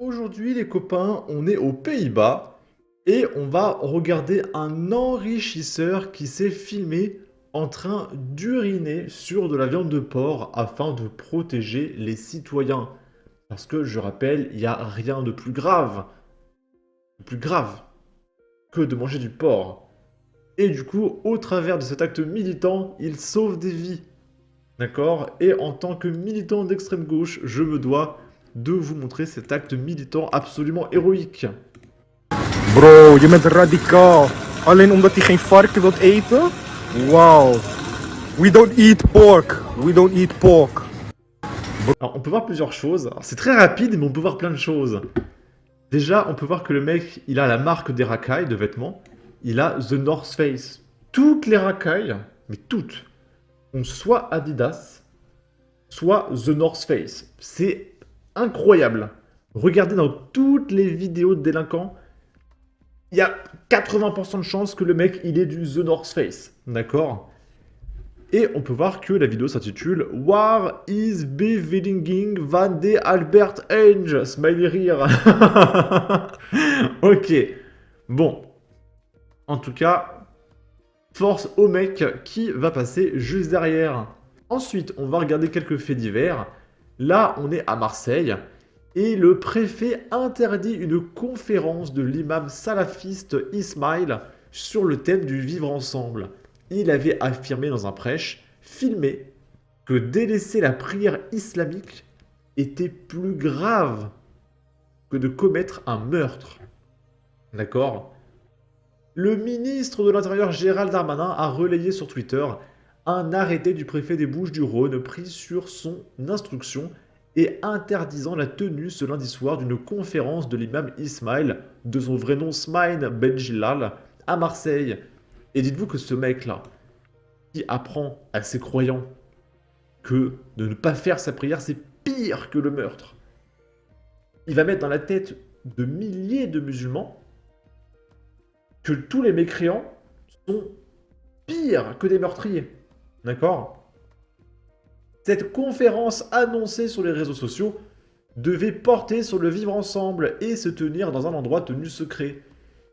Aujourd'hui, les copains, on est aux Pays-Bas et on va regarder un enrichisseur qui s'est filmé en train d'uriner sur de la viande de porc afin de protéger les citoyens. Parce que je rappelle, il n'y a rien de plus grave que de manger du porc. Et du coup, au travers de cet acte militant, il sauve des vies. D'accord? Et en tant que militant d'extrême gauche, je me dois de vous montrer cet acte militant absolument héroïque. Bro, je bent radicaal. Alleen omdat hij geen varken wilt eten? Wow. We don't eat pork. We don't eat pork. Alors, on peut voir plusieurs choses. Alors, c'est très rapide, mais on peut voir plein de choses. Déjà, on peut voir que le mec, il a la marque des racailles de vêtements. Il a The North Face. Toutes les racailles, mais toutes, ont soit Adidas, soit The North Face. C'est incroyable. Regardez dans toutes les vidéos de délinquants, il y a 80% de chances que le mec, il ait du The North Face. D'accord? Et on peut voir que la vidéo s'intitule War is bevinging van de Albert Einstein. Smiley rire. Ok. Bon. En tout cas, force au mec qui va passer juste derrière. Ensuite, on va regarder quelques faits divers. Là, on est à Marseille. Et le préfet interdit une conférence de l'imam salafiste Ismail sur le thème du vivre ensemble. Il avait affirmé dans un prêche filmé que délaisser la prière islamique était plus grave que de commettre un meurtre. D'accord? Le ministre de l'Intérieur Gérald Darmanin a relayé sur Twitter un arrêté du préfet des Bouches-du-Rhône pris sur son instruction et interdisant la tenue ce lundi soir d'une conférence de l'imam Ismail, de son vrai nom Smaïn Benjilal, à Marseille. Et dites-vous que ce mec-là, qui apprend à ses croyants que de ne pas faire sa prière, c'est pire que le meurtre. Il va mettre dans la tête de milliers de musulmans que tous les mécréants sont pires que des meurtriers. D'accord? Cette conférence annoncée sur les réseaux sociaux devait porter sur le vivre ensemble et se tenir dans un endroit tenu secret.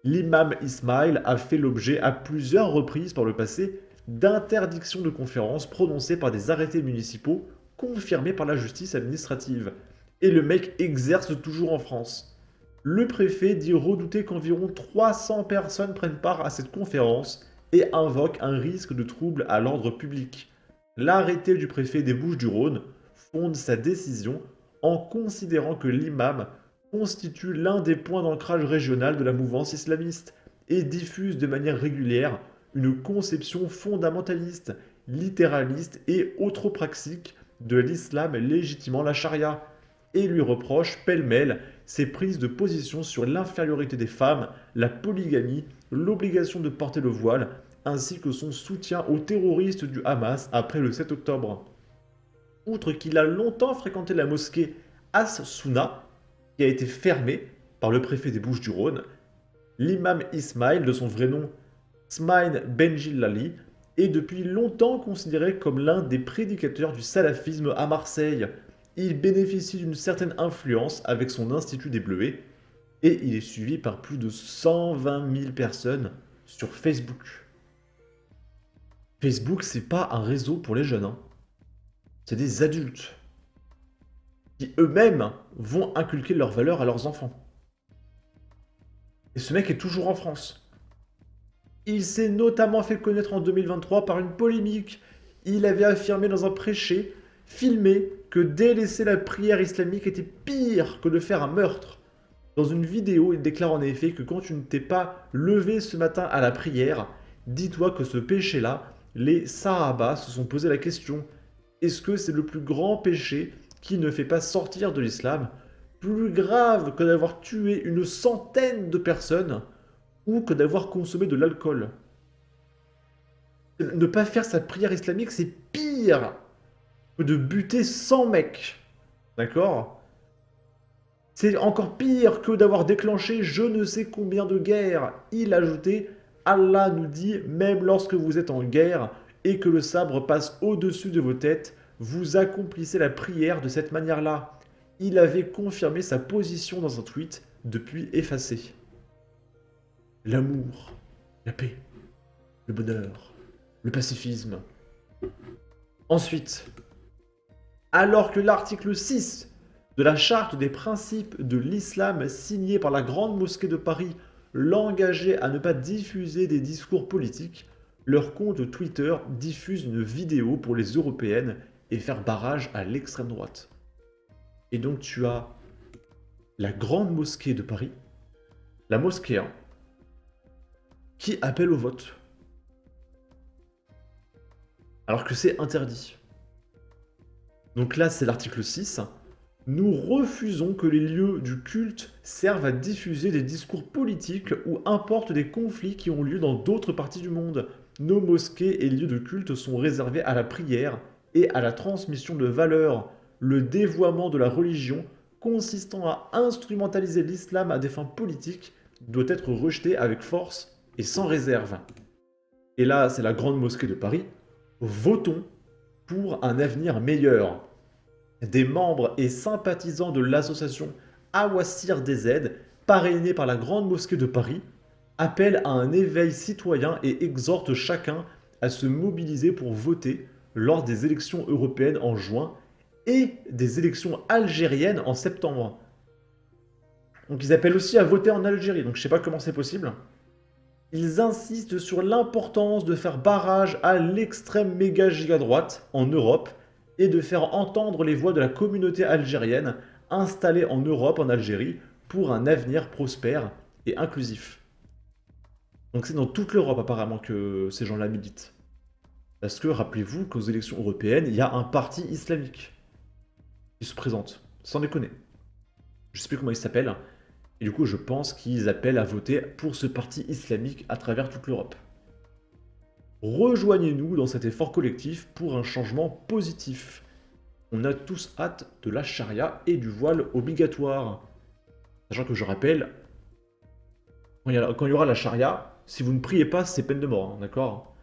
L'imam Ismail a fait l'objet à plusieurs reprises par le passé d'interdictions de conférences prononcées par des arrêtés municipaux confirmés par la justice administrative. Et le mec exerce toujours en France. Le préfet dit redouter qu'environ 300 personnes prennent part à cette conférence et invoque un risque de trouble à l'ordre public. L'arrêté du préfet des Bouches-du-Rhône fonde sa décision en considérant que l'imam constitue l'un des points d'ancrage régional de la mouvance islamiste et diffuse de manière régulière une conception fondamentaliste, littéraliste et autopraxique de l'islam légitimant la charia, et lui reproche pêle-mêle ses prises de position sur l'infériorité des femmes, la polygamie, l'obligation de porter le voile, ainsi que son soutien aux terroristes du Hamas après le 7 octobre. Outre qu'il a longtemps fréquenté la mosquée As-Souna, qui a été fermée par le préfet des Bouches-du-Rhône, l'imam Ismail, de son vrai nom Smaïn Benjilali, est depuis longtemps considéré comme l'un des prédicateurs du salafisme à Marseille. Il bénéficie d'une certaine influence avec son Institut des Bleuets et il est suivi par plus de 120 000 personnes sur Facebook. Facebook, c'est pas un réseau pour les jeunes, hein. C'est des adultes qui eux-mêmes vont inculquer leurs valeurs à leurs enfants. Et ce mec est toujours en France. Il s'est notamment fait connaître en 2023 par une polémique. Il avait affirmé dans un prêché, filmé, que délaisser la prière islamique était pire que de faire un meurtre. Dans une vidéo, il déclare en effet que quand tu ne t'es pas levé ce matin à la prière, dis-toi que ce péché-là, les Sahaba se sont posé la question, est-ce que c'est le plus grand péché qui ne fait pas sortir de l'islam, plus grave que d'avoir tué une centaine de personnes ou que d'avoir consommé de l'alcool? Ne pas faire sa prière islamique, c'est pire que de buter 100 mecs. D'accord? C'est encore pire que d'avoir déclenché je ne sais combien de guerres. Il ajoutait, Allah nous dit, même lorsque vous êtes en guerre et que le sabre passe au-dessus de vos têtes, vous accomplissez la prière de cette manière-là. il avait confirmé sa position dans un tweet depuis effacé. L'amour, la paix, le bonheur, le pacifisme. Ensuite, alors que l'article 6 de la Charte des principes de l'islam signée par la Grande Mosquée de Paris l'engageait à ne pas diffuser des discours politiques, leur compte Twitter diffuse une vidéo pour les européennes et faire barrage à l'extrême droite. Et donc tu as la Grande Mosquée de Paris, la mosquée, hein, qui appelle au vote. Alors que c'est interdit. Donc là, c'est l'article 6. Nous refusons que les lieux du culte servent à diffuser des discours politiques ou importent des conflits qui ont lieu dans d'autres parties du monde. Nos mosquées et lieux de culte sont réservés à la prière et à la transmission de valeurs. Le dévoiement de la religion consistant à instrumentaliser l'islam à des fins politiques doit être rejeté avec force et sans réserve. Et là, c'est la Grande Mosquée de Paris. Votons pour un avenir meilleur. Des membres et sympathisants de l'association Awassir DZ, parrainée par la Grande Mosquée de Paris, appellent à un éveil citoyen et exhortent chacun à se mobiliser pour voter lors des élections européennes en juin et des élections algériennes en septembre. Donc ils appellent aussi à voter en Algérie, donc je sais pas comment c'est possible. Ils insistent sur l'importance de faire barrage à l'extrême méga giga droite en Europe et de faire entendre les voix de la communauté algérienne installée en Europe, en Algérie, pour un avenir prospère et inclusif. Donc c'est dans toute l'Europe apparemment que ces gens-là militent. Parce que rappelez-vous qu'aux élections européennes, il y a un parti islamique qui se présente, sans déconner. Je sais plus comment il s'appelle, et du coup je pense qu'ils appellent à voter pour ce parti islamique à travers toute l'Europe. Rejoignez-nous dans cet effort collectif pour un changement positif. On a tous hâte de la charia et du voile obligatoire. Sachant que je rappelle, quand il y aura la charia, si vous ne priez pas, c'est peine de mort, hein, d'accord?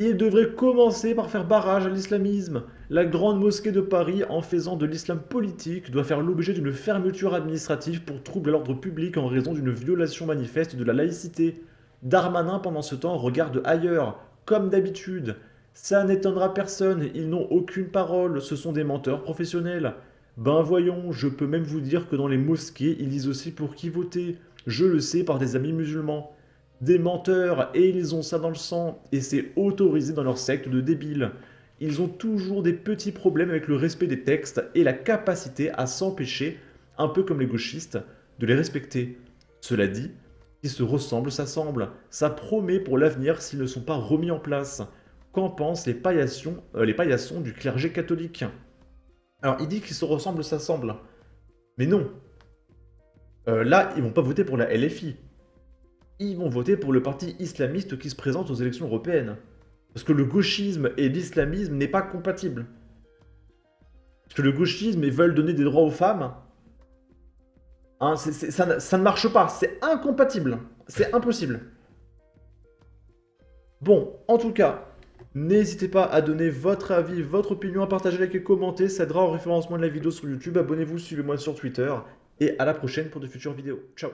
Il devrait commencer par faire barrage à l'islamisme. La Grande Mosquée de Paris, en faisant de l'islam politique, doit faire l'objet d'une fermeture administrative pour trouble à l'ordre public en raison d'une violation manifeste de la laïcité. Darmanin, pendant ce temps, regarde ailleurs, comme d'habitude. Ça n'étonnera personne, ils n'ont aucune parole, ce sont des menteurs professionnels. Ben voyons, je peux même vous dire que dans les mosquées, ils disent aussi pour qui voter. Je le sais par des amis musulmans. Des menteurs, et ils ont ça dans le sang, et c'est autorisé dans leur secte de débiles. Ils ont toujours des petits problèmes avec le respect des textes et la capacité à s'empêcher, un peu comme les gauchistes, de les respecter. Cela dit, qui se ressemblent s'assemblent. Ça promet pour l'avenir s'ils ne sont pas remis en place. Qu'en pensent les paillassons du clergé catholique? Alors, il dit qu'ils se ressemblent s'assemblent. Mais non. Là, ils vont pas voter pour la LFI. Ils vont voter pour le parti islamiste qui se présente aux élections européennes. Parce que le gauchisme et l'islamisme n'est pas compatible. Parce que le gauchisme, ils veulent donner des droits aux femmes. Hein, ça ne marche pas, c'est incompatible. C'est impossible. Bon, en tout cas, n'hésitez pas à donner votre avis, votre opinion, à partager, liker, commenter. Ça aidera au référencement de la vidéo sur YouTube. Abonnez-vous, suivez-moi sur Twitter. Et à la prochaine pour de futures vidéos. Ciao.